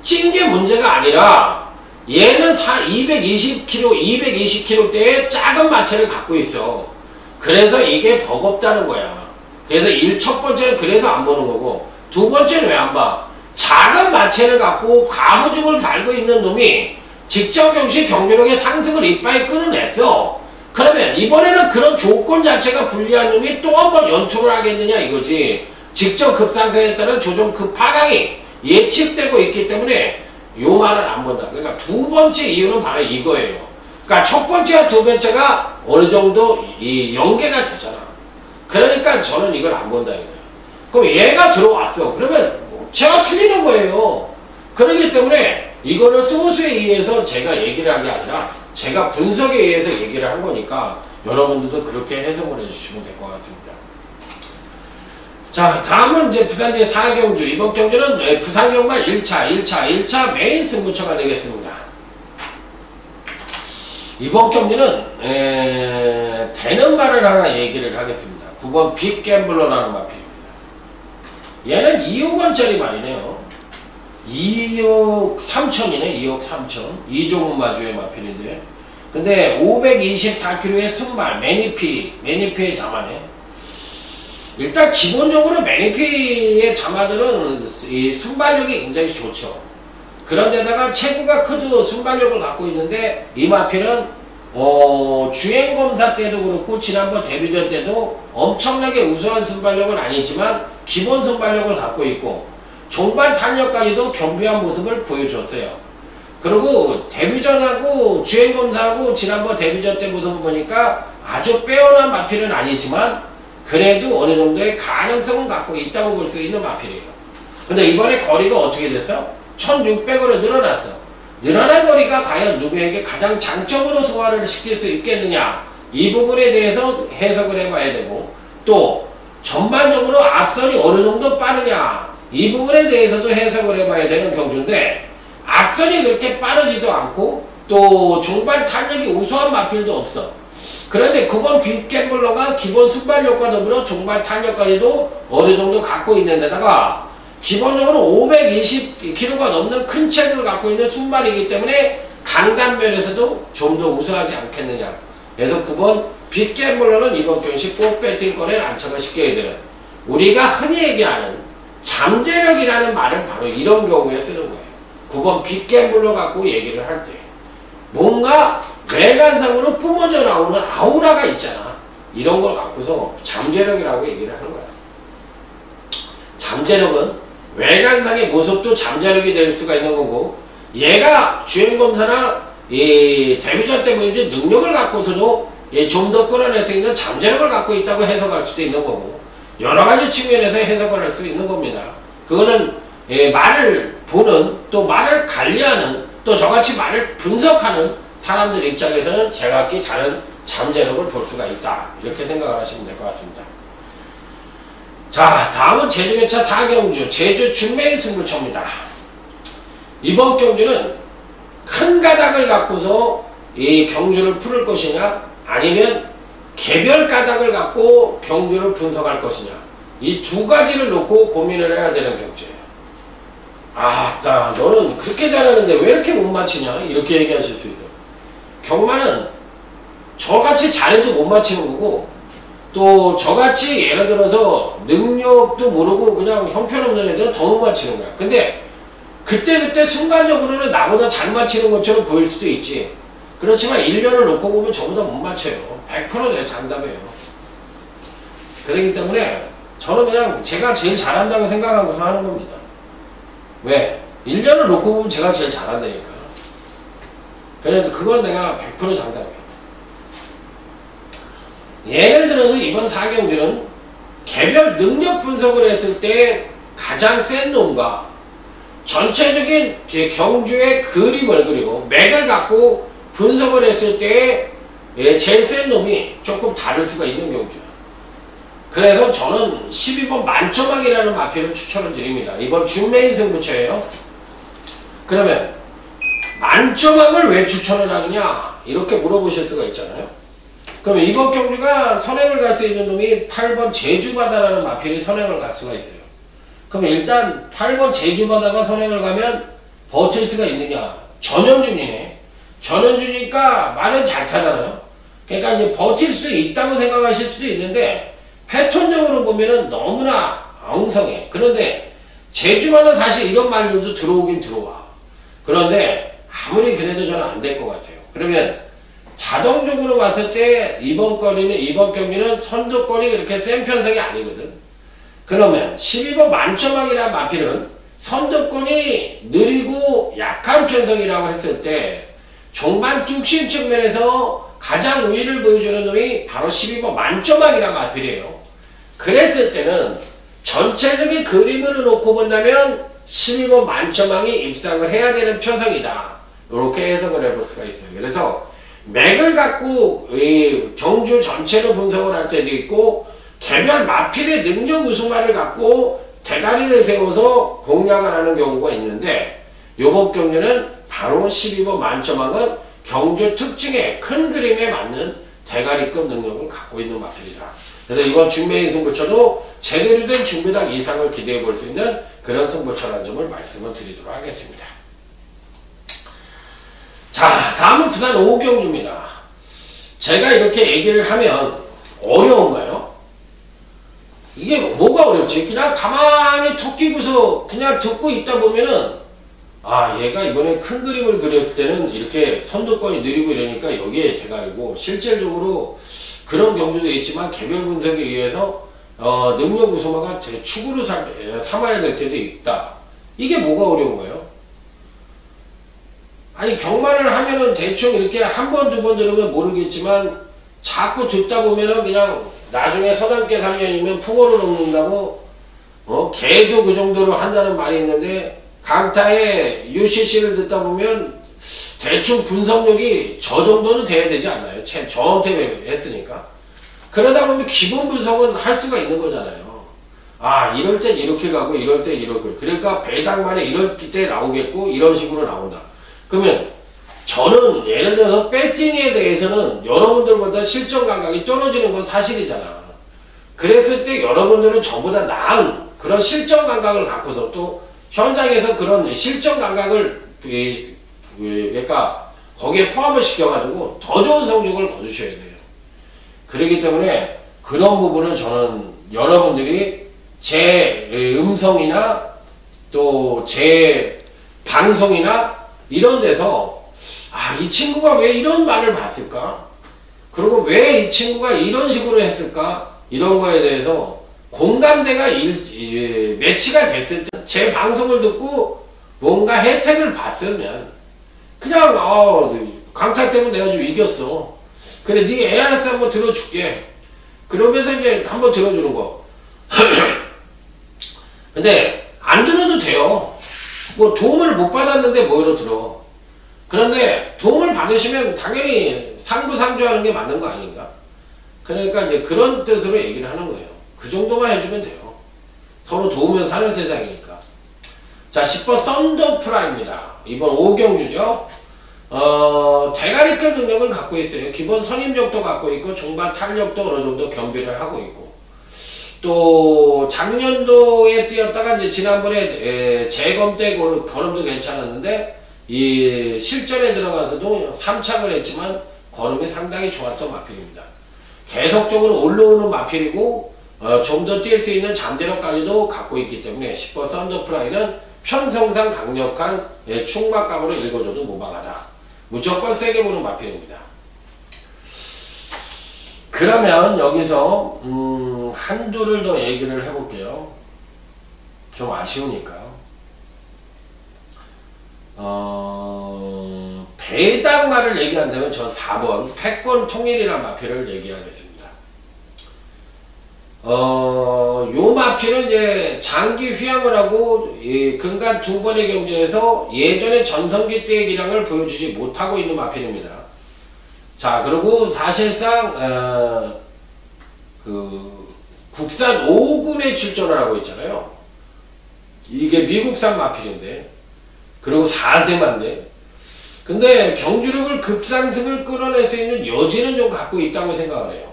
찐 게 문제가 아니라 얘는 220kg대의 작은 마체를 갖고 있어. 그래서 이게 버겁다는 거야. 그래서 첫 번째는 그래서 안 보는 거고, 두 번째는 왜 안 봐? 작은 마체를 갖고 가부죽을 달고 있는 놈이 직전 경시 경주력의 상승을 이빨에 끌어냈어. 그러면 이번에는 그런 조건 자체가 불리한 놈이 또 한 번 연투를 하겠느냐 이거지. 직전 급상승에 따른 조정 급하강이 예측되고 있기 때문에 요 말은 안 본다. 그러니까 두 번째 이유는 바로 이거예요. 그러니까 첫 번째와 두 번째가 어느 정도 이 연계가 되잖아. 그러니까 저는 이걸 안 본다 이거예요. 그럼 얘가 들어왔어. 그러면 제가 틀리는 거예요. 그렇기 때문에 이거를 소수에 의해서 제가 얘기를 한 게 아니라 제가 분석에 의해서 얘기를 한 거니까 여러분들도 그렇게 해석을 해주시면 될 것 같습니다. 자, 다음은 이제 부산대 4경주. 이번 경주는 부산경마 1차 메인 승부처가 되겠습니다. 이번 경주는 되는 말을 하나 얘기를 하겠습니다. 9번 빅갬블러라는 마필입니다. 얘는 2억원짜리 말이네요. 2억 3천이네. 2억 3천. 이종훈 마주의 마필인데, 근데 524kg의 순발 매니피의 자마네. 일단 기본적으로 매니피의 자마들은 이 순발력이 굉장히 좋죠. 그런데다가 체구가 크도 순발력을 갖고 있는데, 이 마필은 주행검사 때도 그렇고 지난번 데뷔전 때도 엄청나게 우수한 순발력은 아니지만 기본 순발력을 갖고 있고 종반 탄력까지도 겸비한 모습을 보여줬어요. 그리고 데뷔전하고 주행검사하고 지난번 데뷔전 때 모습을 보니까 아주 빼어난 마필은 아니지만 그래도 어느 정도의 가능성은 갖고 있다고 볼 수 있는 마필이에요. 근데 이번에 거리가 어떻게 됐어? 1600으로 늘어났어. 늘어난 거리가 과연 누구에게 가장 장점으로 소화를 시킬 수 있겠느냐, 이 부분에 대해서 해석을 해봐야 되고, 또 전반적으로 앞선이 어느 정도 빠르냐, 이 부분에 대해서도 해석을 해봐야 되는 경주인데, 앞선이 그렇게 빠르지도 않고 또 종반 탄력이 우수한 마필도 없어. 그런데 9번 빅갬블러가 기본 순발력과 더불어 종반 탄력까지도 어느 정도 갖고 있는 데다가 기본적으로 520kg가 넘는 큰 체구를 갖고 있는 순발이기 때문에 강단 면에서도 좀 더 우수하지 않겠느냐. 그래서 9번 빅갬블러는 이번 경시 꼭 배팅권에 안착을 시켜야 되는, 우리가 흔히 얘기하는 잠재력이라는 말은 바로 이런 경우에 쓰는 거예요. 9번 빅갬블러 갖고 얘기를 할 때 뭔가 외관상으로 뿜어져 나오는 아우라가 있잖아. 이런 걸 갖고서 잠재력이라고 얘기를 하는 거야. 잠재력은 외관상의 모습도 잠재력이 될 수가 있는 거고, 얘가 주행검사나 이 데뷔전 때 보여준 능력을 갖고서도 좀 더 끌어낼 수 있는 잠재력을 갖고 있다고 해석할 수도 있는 거고, 여러가지 측면에서 해석을 할 수 있는 겁니다. 그거는 말을 보는, 또 말을 관리하는, 또 저같이 말을 분석하는 사람들 입장에서는 제각기 다른 잠재력을 볼 수가 있다, 이렇게 생각을 하시면 될 것 같습니다. 자, 다음은 제주개차 4경주 제주 준메인 승부처입니다. 이번 경주는 큰 가닥을 갖고서 이 경주를 풀을 것이냐, 아니면 개별 가닥을 갖고 경주를 분석할 것이냐, 이 두 가지를 놓고 고민을 해야 되는 경주예요. 아따, 너는 그렇게 잘하는데 왜 이렇게 못 맞히냐, 이렇게 얘기하실 수 있어. 경마는 저같이 잘해도 못 맞히는 거고, 또 저같이 예를 들어서 능력도 모르고 그냥 형편없는 애들은 더 못 맞히는 거야. 근데 그때 순간적으로는 나보다 잘 맞히는 것처럼 보일 수도 있지. 그렇지만 1년을 놓고 보면 저보다 못 맞춰요. 100% 내 장담이에요. 그렇기 때문에 저는 그냥 제가 제일 잘한다고 생각하고서 하는 겁니다. 왜? 1년을 놓고 보면 제가 제일 잘한다니까. 그래도 그건 내가 100% 장담이에요. 예를 들어서 이번 4경주는 개별 능력 분석을 했을 때 가장 센 놈과 전체적인 경주의 그림을 그리고 맥을 갖고 분석을 했을 때 제일 센 놈이 조금 다를 수가 있는 경주야. 그래서 저는 12번 만점왕이라는 마필을 추천을 드립니다. 이번 준메인 승부처예요. 그러면 만점왕을 왜 추천을 하느냐, 이렇게 물어보실 수가 있잖아요. 그러면 이번 경주가 선행을 갈 수 있는 놈이 8번 제주바다라는 마필이 선행을 갈 수가 있어요. 그러면 일단 8번 제주바다가 선행을 가면 버틸 수가 있느냐? 전현준이네. 전현준이니까 말은 잘 타잖아요. 그러니까 이제 버틸 수 있다고 생각하실 수도 있는데 패턴적으로 보면은 너무나 엉성해. 그런데 제주만은 사실 이런 말들도 들어오긴 들어와. 그런데 아무리 그래도 저는 안 될 것 같아요. 그러면 자동적으로 봤을 때 이번 경기는 선두권이 그렇게 센 편성이 아니거든. 그러면 12번 만점왕이라는 마필은 선두권이 느리고 약한 편성이라고 했을 때 종반 뚝심 측면에서 가장 우위를 보여주는 놈이 바로 12번 만점왕이라는 마필이에요. 그랬을 때는 전체적인 그림을 놓고 본다면 12번 만점왕이 입상을 해야 되는 편성이다. 이렇게 해석을 해볼 수가 있어요. 그래서 맥을 갖고 이 경주 전체를 분석을 할 때도 있고 개별 마필의 능력 우승만을 갖고 대가리를 세워서 공략을 하는 경우가 있는데 요번 경주는 바로 12번 만점왕은 경주 특징의 큰 그림에 맞는 대가리급 능력을 갖고 있는 마필이다. 그래서 이번 준매인 승부처도 제대로 된 준비당 이상을 기대해 볼 수 있는 그런 승부처라는 점을 말씀을 드리도록 하겠습니다. 자, 다음은 부산 5경주입니다. 제가 이렇게 얘기를 하면 어려운가요? 이게 뭐가 어렵지? 그냥 가만히 턱 끼고서 그냥 듣고 있다 보면은 아, 얘가 이번에 큰 그림을 그렸을 때는 이렇게 선두권이 느리고 이러니까 여기에 대가리고 실질적으로 그런 경주도 있지만 개별 분석에 의해서 능력 우수마가 축으로 삼아야 될 때도 있다. 이게 뭐가 어려운 거예요? 아니 경마를 하면은 대충 이렇게 한 번, 두 번 들으면 모르겠지만 자꾸 듣다 보면은 그냥 나중에 서당께 3년이면 풍어를 넘는다고 개도 그 정도로 한다는 말이 있는데 강타의 UCC를 듣다 보면 대충 분석력이 저 정도는 돼야 되지 않나요? 저한테 했으니까. 그러다 보면 기본 분석은 할 수가 있는 거잖아요. 아, 이럴 땐 이렇게 가고 이럴 땐 이렇게. 그러니까 배당만에 이럴 때 나오겠고 이런 식으로 나온다. 그러면 저는 예를 들어서 배팅에 대해서는 여러분들보다 실전 감각이 떨어지는 건 사실이잖아. 그랬을 때 여러분들은 저보다 나은 그런 실전 감각을 갖고서 또 현장에서 그런 실전 감각을 그러니까 거기에 포함을 시켜가지고 더 좋은 성적을 거두셔야 돼요. 그렇기 때문에 그런 부분은 저는 여러분들이 제 음성이나 또 제 방송이나 이런 데서 아, 이 친구가 왜 이런 말을 봤을까? 그리고 왜 이 친구가 이런 식으로 했을까? 이런 거에 대해서 공감대가 매치가 됐을 때 제 방송을 듣고 뭔가 혜택을 봤으면 그냥 강타 때문에 내가 좀 이겼어. 그래 네 ARS 한번 들어줄게. 그러면서 이제 한번 들어주는 거. 근데 안 들어도 돼요. 뭐 도움을 못 받았는데 뭐로 들어. 그런데 도움을 받으시면 당연히 상부상조하는 게 맞는 거 아닌가? 그러니까 이제 그런 뜻으로 얘기를 하는 거예요. 그 정도만 해주면 돼요. 서로 도우면서 사는 세상이니까. 자, 10번 썬더프라입니다. 이번 5경주죠. 대가리급 능력을 갖고 있어요. 기본 선임력도 갖고 있고 종반 탄력도 어느 정도 겸비를 하고 있고 또 작년도에 뛰었다가 이제 지난번에 재검 때 걸음도 괜찮았는데 이 실전에 들어가서도 3착을 했지만 걸음이 상당히 좋았던 마필입니다. 계속적으로 올라오는 마필이고 좀 더 뛸 수 있는 잠재력까지도 갖고 있기 때문에 10번 썬더프라이는 편성상 강력한 충막감으로 읽어줘도 무방하다. 무조건 세게 보는 마필입니다. 그러면 여기서 한두를 더 얘기를 해볼게요. 좀 아쉬우니까요. 배당말을 얘기한다면 전 4번 패권 통일이라는 마필을 얘기하겠습니다. 요 마필은 이제 장기 휴양을 하고 근간 두 번의 경기에서 예전에 전성기 때의 기량을 보여주지 못하고 있는 마필입니다. 자, 그리고 사실상 그 국산 5군에 출전을 하고 있잖아요. 이게 미국산 마필인데, 그리고 4세만데 근데 경주력을 급상승을 끌어낼 수 있는 여지는 좀 갖고 있다고 생각을 해요.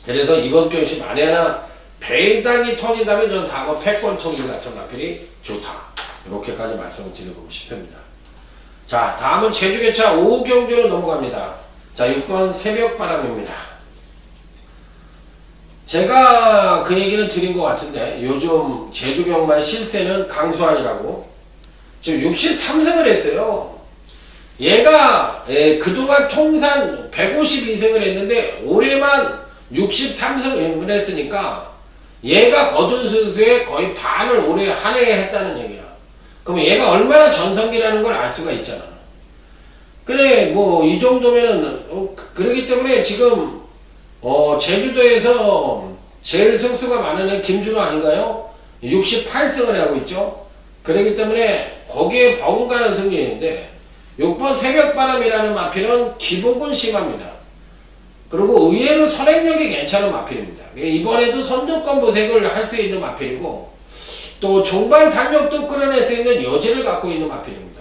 그래서 이번 경시 만에 하나 배당이 터진다면 전 4번 패권 통일 같은 마필이 좋다. 이렇게까지 말씀을 드려보고 싶습니다. 자, 다음은 제주개차 5경주로 넘어갑니다. 자, 6번 새벽바람입니다. 제가 그 얘기는 드린 것 같은데 요즘 제주병마의 실세는 강수환이라고 지금 63승을 했어요. 얘가 그동안 통산 152승을 했는데 올해만 63승을 했으니까 얘가 거둔 수의 거의 반을 올해 한 해에 했다는 얘기야. 그럼 얘가 얼마나 전성기라는 걸 알 수가 있잖아. 그래 뭐 이 정도면은 그러기 때문에 지금 제주도에서 제일 승수가 많은 애 김준호 아닌가요? 68승을 하고 있죠. 그렇기 때문에 거기에 버금가는 승리인데 6번 새벽바람이라는 마필은 기복은 심합니다. 그리고 의외로 선행력이 괜찮은 마필입니다. 이번에도 선두권 보색을 할 수 있는 마필이고 또 종반 탄력도 끌어낼 수 있는 여지를 갖고 있는 마필입니다.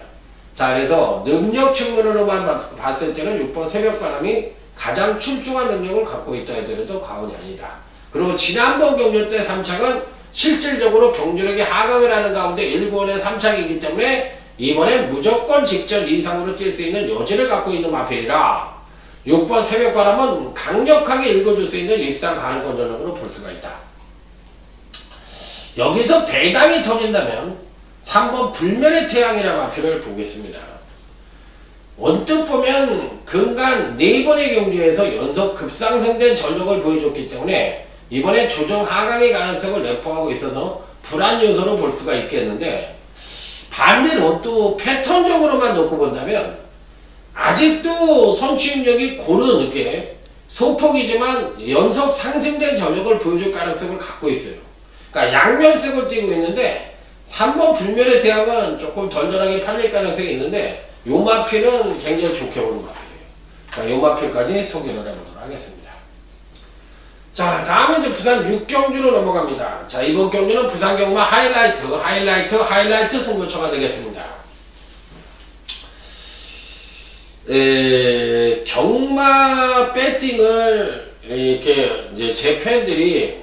자, 그래서 능력 측면으로만 봤을 때는 6번 새벽바람이 가장 출중한 능력을 갖고 있다 하더라도 과언이 아니다. 그리고 지난번 경주 때 3착은 실질적으로 경주력이 하강을 하는 가운데 1권의 3착이기 때문에 이번에 무조건 직전 이상으로 뛸 수 있는 여지를 갖고 있는 마필이라 6번 새벽바람은 강력하게 읽어줄 수 있는 입상 가능권 전형으로 볼 수가 있다. 여기서 배당이 터진다면 3번 불멸의 태양이라는 마필을 보겠습니다. 언뜻 보면 근간 4번의 경주에서 연속 급상승된 전력을 보여줬기 때문에 이번에 조정 하강의 가능성을 내포하고 있어서 불안 요소로 볼 수가 있겠는데 반대로 또 패턴적으로만 놓고 본다면 아직도 선취임력이 고르게 소폭이지만 연속 상승된 전력을 보여줄 가능성을 갖고 있어요. 그러니까 양면색을 띄고 있는데 3번 불멸의 태양은 조금 덜덜하게 팔릴 가능성이 있는데 요 마필은 굉장히 좋게 보는 마필이에요. 자, 요 마필까지 소개를 해보도록 하겠습니다. 자, 다음은 이제 부산 6경주로 넘어갑니다. 자, 이번 경주는 부산 경마 하이라이트 승부처가 되겠습니다. 경마 배팅을 이렇게 이제 제 팬들이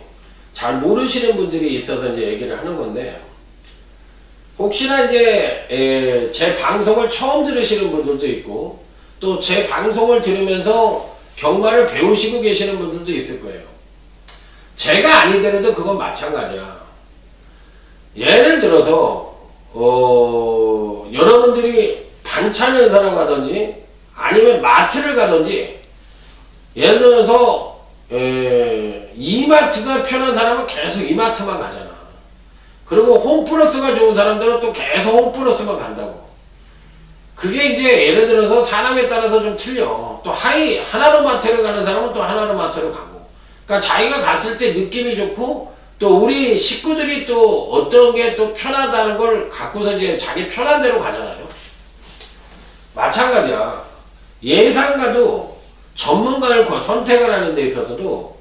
잘 모르시는 분들이 있어서 이제 얘기를 하는 건데 혹시나 이제 제 방송을 처음 들으시는 분들도 있고 또 제 방송을 들으면서 경마를 배우시고 계시는 분들도 있을 거예요. 제가 아니더라도 그건 마찬가지야. 예를 들어서 여러분들이 반찬을 사러 가든지 아니면 마트를 가든지 예를 들어서 이마트가 편한 사람은 계속 이마트만 가잖아. 그리고 홈플러스가 좋은 사람들은 또 계속 홈플러스만 간다고. 그게 이제 예를 들어서 사람에 따라서 좀 틀려. 또 하나로마트를 가는 사람은 또 하나로마트를 가고. 그러니까 자기가 갔을 때 느낌이 좋고 또 우리 식구들이 또 어떤 게 또 편하다는 걸 갖고서 이제 자기 편한 대로 가잖아요. 마찬가지야. 예상가도 전문가를 선택을 하는 데 있어서도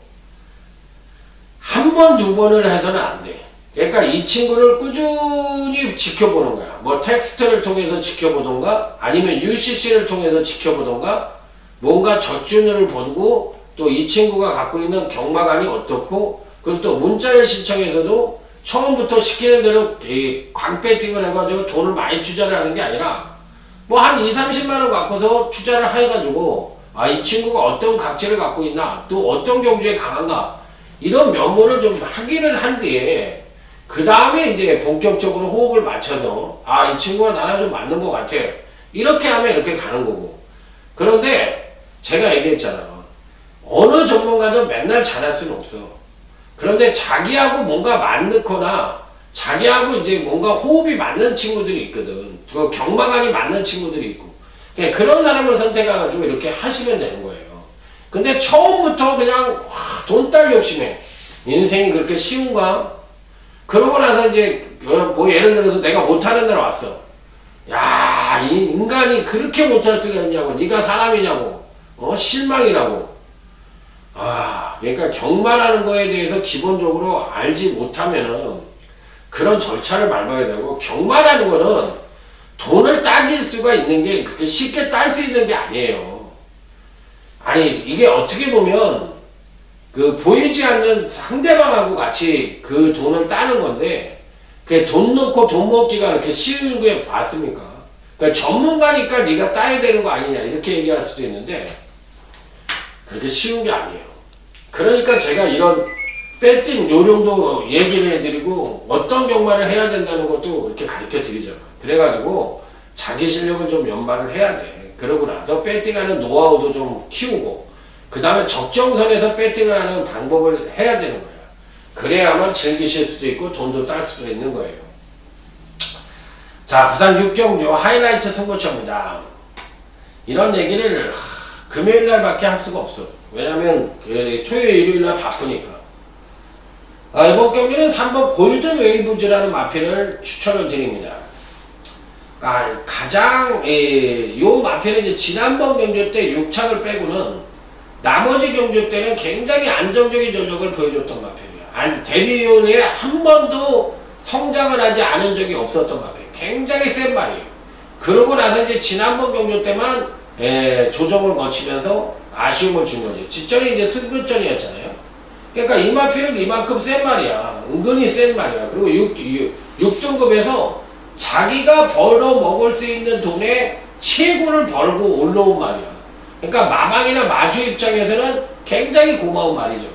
한 번, 두 번을 해서는 안 돼. 그러니까 이 친구를 꾸준히 지켜보는 거야. 뭐 텍스트를 통해서 지켜보던가 아니면 UCC를 통해서 지켜보던가 뭔가 젖준을 보고 또 이 친구가 갖고 있는 경마관이 어떻고 그리고 또 문자를 신청해서도 처음부터 시키는 대로 광배팅을 해가지고 돈을 많이 투자를 하는 게 아니라 뭐 한 2~30만원 갖고서 투자를 해가지고 아, 이 친구가 어떤 각질을 갖고 있나 또 어떤 경주에 강한가 이런 면모를 좀 확인을 한 뒤에 그 다음에 이제 본격적으로 호흡을 맞춰서 아, 이 친구가 나랑 좀 맞는 것 같아 이렇게 하면 이렇게 가는 거고. 그런데 제가 얘기했잖아. 어느 전문가도 맨날 잘할 수는 없어. 그런데 자기하고 뭔가 맞거나 자기하고 이제 뭔가 호흡이 맞는 친구들이 있거든. 그 경마관이 맞는 친구들이 있고. 그냥 그런 사람을 선택해가지고 이렇게 하시면 되는 거예요. 근데 처음부터 그냥 돈 딸 욕심에 인생이 그렇게 쉬운가? 그러고 나서 이제 뭐 예를 들어서 내가 못하는 날 왔어. 야, 이 인간이 그렇게 못할 수가 있냐고. 네가 사람이냐고. 실망이라고. 아, 그러니까 경마라는 거에 대해서 기본적으로 알지 못하면은 그런 절차를 밟아야 되고 경마라는 거는 돈을 따질 수가 있는 게 그렇게 쉽게 딸 수 있는 게 아니에요. 아니 이게 어떻게 보면 그 보이지 않는 상대방하고 같이 그 돈을 따는 건데 그 돈 넣고 돈 먹기가 그렇게 쉬운 게 봤습니까? 그러니까 전문가니까 네가 따야 되는 거 아니냐 이렇게 얘기할 수도 있는데 그렇게 쉬운 게 아니에요. 그러니까 제가 이런 배팅 요령도 얘기를 해드리고 어떤 경마를 해야 된다는 것도 이렇게 가르쳐 드리죠. 그래가지고 자기 실력을 좀 연발을 해야 돼. 그러고 나서 배팅하는 노하우도 좀 키우고 그 다음에 적정선에서 배팅을 하는 방법을 해야 되는 거야. 그래야만 즐기실 수도 있고 돈도 딸 수도 있는 거예요. 자, 부산 육경주 하이라이트 승부처입니다. 이런 얘기를 금요일날 밖에 할 수가 없어. 왜냐면 토요일 일요일날 바쁘니까. 이번 경기는 3번 골든 웨이브즈라는 마필을 추천을 드립니다. 가장 요 마필은 이제 지난번 경주 때 6착을 빼고는 나머지 경주 때는 굉장히 안정적인 전적을 보여줬던 마필이에요. 데뷔 이후에 한 번도 성장을 하지 않은 적이 없었던 마필. 굉장히 센 말이에요. 그러고 나서 이제 지난번 경주 때만 조정을 거치면서 아쉬움을 준 거지. 직전이 이제 승부전이었잖아요. 그러니까 이 마필은 이만큼 센 말이야. 은근히 센 말이야. 그리고 6등급에서 자기가 벌어 먹을 수 있는 돈의 최고를 벌고 올라온 말이야. 그러니까 마방이나 마주 입장에서는 굉장히 고마운 말이죠.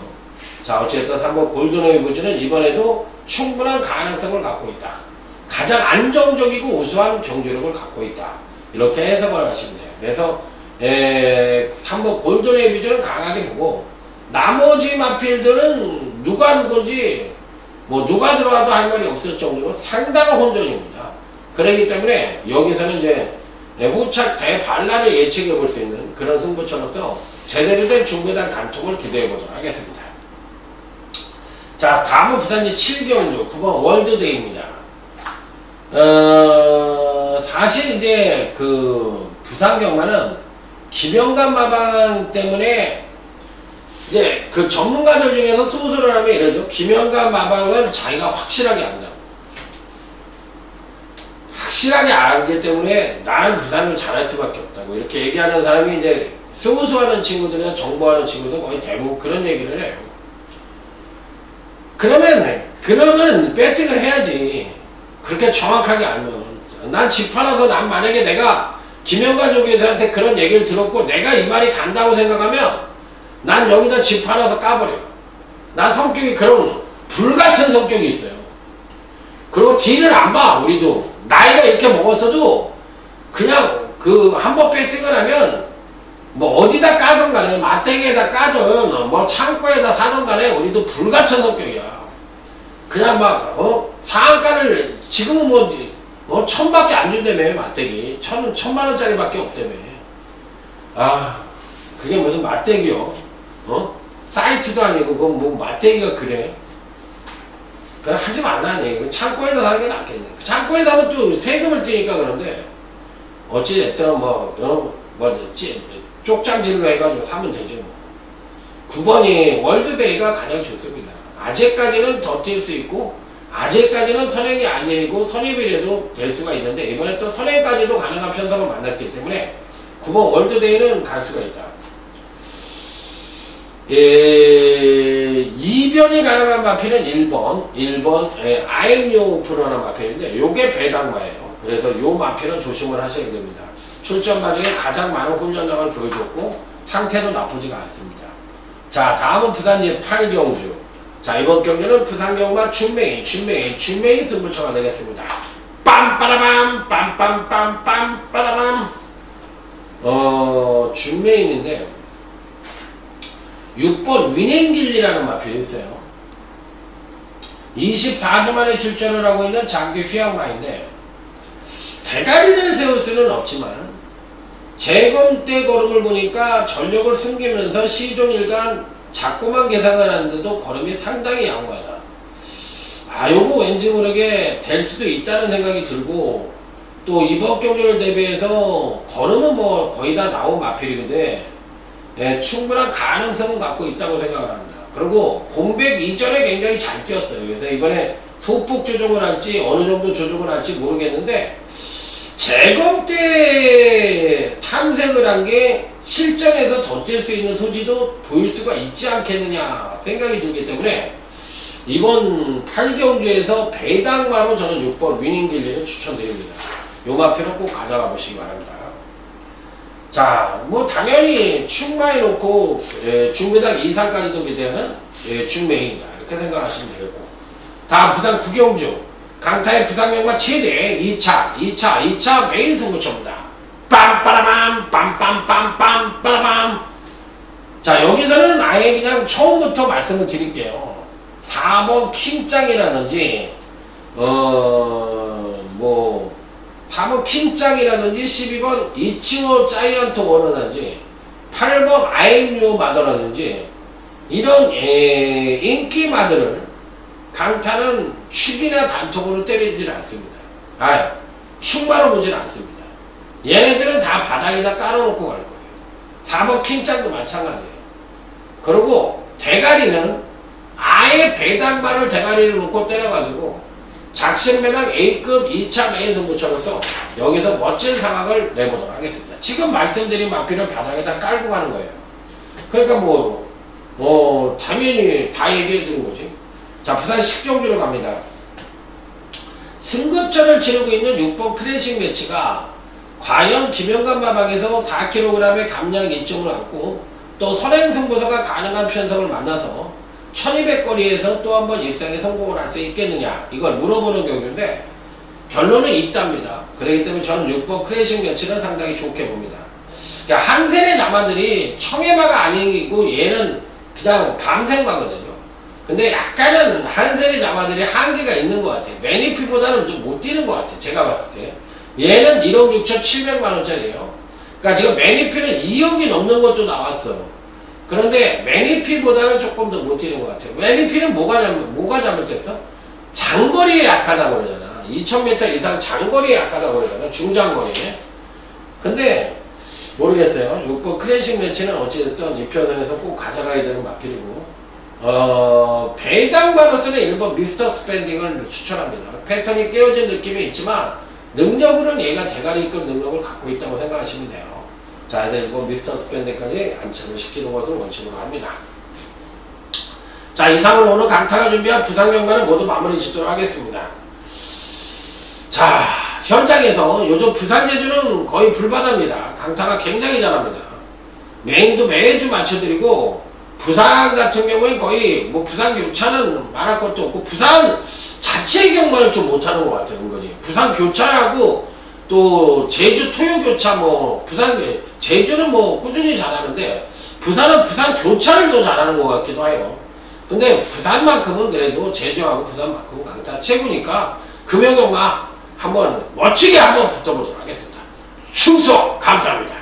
자, 어쨌든 3번 골든웨이브즈는 이번에도 충분한 가능성을 갖고 있다. 가장 안정적이고 우수한 경주력을 갖고 있다. 이렇게 해석을 하시면 돼요. 그래서 3번 골든웨이브즈는 강하게 보고 나머지 마필들은 누가 누군지 뭐 누가 들어와도 할 말이 없을 정도로 상당한 혼전입니다. 그렇기 때문에 여기서는 이제 후착 대반란을 예측해 볼 수 있는 그런 승부처로서 제대로 된 중매단 간통을 기대해 보도록 하겠습니다. 자, 다음은 부산시 7경주 9번 월드데이입니다. 사실 이제 그 부산 경마는 김영관 마방 때문에 이제 그 전문가들 중에서 소수를 하면 이러죠. 김영관 마방은 자기가 확실하게 안다. 확실하게 알기 때문에 나는 부산을 잘할 수밖에 없다고 이렇게 얘기하는 사람이 이제 소수하는 친구들이나 정보하는 친구들 거의 대부분 그런 얘기를 해요. 그러면 배팅을 해야지. 그렇게 정확하게 알면. 난 집 팔아서 난 만약에 내가 김영관 조교수한테 그런 얘기를 들었고 내가 이 말이 간다고 생각하면 난 여기다 집 팔아서 까버려. 난 성격이 그런 불같은 성격이 있어요. 그리고 뒤를 안 봐. 우리도 나이가 이렇게 먹었어도 그냥 그 한번 배팅을 하면 뭐 어디다 까든 간에 마탱에다 까든 뭐 창고에다 사든 간에 우리도 불같은 성격이야. 그냥 막 상한가를 지금은 뭐 1000밖에 안 준다며. 마떼기 1000만원짜리 밖에 없다며. 그게 무슨 마떼기요. 사이트도 아니고 그건 뭐 마떼기가 그래. 그냥 하지 말라니. 창고에서 사는 게 낫겠네. 창고에서 하면 또 세금을 떼니까 그런데 어찌됐든 쪽장질로 해가지고 사면 되죠. 9번이 월드데이가 가장 좋습니다. 아직까지는 더 뛸 수 있고 아직까지는 선행이 아니고 선입이라도 될 수가 있는데 이번에 또 선행까지도 가능한 편성을 만났기 때문에 9번 월드데이는 갈 수가 있다. 2변이 가능한 마필은 1번 아임요 프로라는 마필인데 요게 배당마예요. 그래서 요 마필은 조심을 하셔야 됩니다. 출전 반응에 가장 많은 훈련량을 보여줬고 상태도 나쁘지가 않습니다. 자, 다음은 부산시 8경주. 자, 이번 경기는 부산경마 춘맹이 승부처가 되겠습니다. 빰빠라밤 빰빰빰빰 빠라밤. 춘맹인인데 6번 위냉길리라는 마필이 있어요. 24주 만에 출전을 하고 있는 장기 휴양마인데 대가리를 세울 수는 없지만 재검 때 걸음을 보니까 전력을 숨기면서 시종일관 자꾸만 계산을 하는데도 걸음이 상당히 양호하다. 요거 왠지 모르게 될 수도 있다는 생각이 들고 또 이번 경주를 대비해서 걸음은 뭐 거의 다 나온 마필인데 충분한 가능성은 갖고 있다고 생각을 합니다. 그리고 공백 이전에 굉장히 잘 뛰었어요. 그래서 이번에 소폭 조정을 할지 어느 정도 조정을 할지 모르겠는데 제곱대 탐색을 한 게 실전에서 더 뛸 수 있는 소지도 보일 수가 있지 않겠느냐 생각이 들기 때문에 이번 8경주에서 배당마로 저는 6번 위닝길리를 추천드립니다. 요 마표는 꼭 가져가 보시기 바랍니다. 자, 뭐 당연히 충마에 놓고 중배당 이상까지도 기대하는 중매입니다. 이렇게 생각하시면 되고, 다음 부산 9경주 강타의 부상경마 최대 2차 메인 승부처입니다. 빰빠라밤 빰빰빰빰 빠라밤. 자, 여기서는 아예 그냥 처음부터 말씀을 드릴게요. 4번 킹짱이라든지 4번 킹짱이라든지 12번 이치오 자이언트 워너라든지 8번 아임유 마더라든지 이런 인기 마더를 강타는 축이나 단톡으로 때리질 않습니다. 축마로 보질 않습니다. 얘네들은 다 바닥에다 깔아놓고 갈 거예요. 4번 킹짱도 마찬가지예요. 그리고 대가리는 아예 배당발을 대가리를 놓고 때려가지고 작심배당 A급 2차 메인 승부처로서 여기서 멋진 상황을 내보도록 하겠습니다. 지금 말씀드린 마피를 바닥에다 깔고 가는 거예요. 그러니까 당연히 다 얘기해 주는 거지. 자, 부산 10경주로 갑니다. 승급전을 치르고 있는 6번 클래식 매치가 과연 김영관 마방에서 4kg의 감량 2점을 안고 또 선행승부서가 가능한 편성을 만나서 1200거리에서 또 한번 입상에 성공을 할 수 있겠느냐, 이걸 물어보는 경주인데 결론은 있답니다. 그렇기 때문에 저는 6번 클래식 매치는 상당히 좋게 봅니다. 그러니까 한 세대 자마들이 청해마가 아니고 얘는 그냥 밤생마거든요. 근데 약간은 한 세대 자마들이 한계가 있는 것 같아요. 매니피보다는 좀 못 뛰는 것 같아요. 제가 봤을 때. 얘는 1억 6,700만원짜리예요. 그러니까 지금 매니피는 2억이 넘는 것도 나왔어요. 그런데 매니피보다는 조금 더 못 뛰는 것 같아요. 매니피는 뭐가 잘못됐어? 장거리에 약하다고 그러잖아. 2000m 이상 장거리에 약하다고 그러잖아. 중장거리에. 근데 모르겠어요. 6번 클래식 매치는 어찌됐든 이 편에서 꼭 가져가야 되는 마필이고, 배당바로스는 1번 미스터 스pen딩을 추천합니다. 패턴이 깨어진 느낌이 있지만 능력으로는 얘가 대가리급 능력을 갖고 있다고 생각하시면 돼요. 자, 그래서 1번 미스터 스pen딩까지 안착을 시키는 것을 원칙으로 합니다. 자, 이상으로 오늘 강타가 준비한 부상경마는 모두 마무리 짓도록 하겠습니다. 자, 현장에서 요즘 부산 제주는 거의 불바다입니다. 강타가 굉장히 잘합니다. 메인도 매주 맞춰드리고, 부산 같은 경우엔 거의 부산 교차는 말할 것도 없고 부산 자체 경마를 좀 못하는 것 같아요. 은근히 부산 교차하고 또 제주 토요 교차 부산 제주는 꾸준히 잘하는데 부산은 부산 교차를 더 잘하는 것 같기도 해요. 근데 부산만큼은 그래도 제주하고 부산만큼은 강타 최고니까 금요경마 한번 멋지게 한번 붙어보도록 하겠습니다. 충성 감사합니다.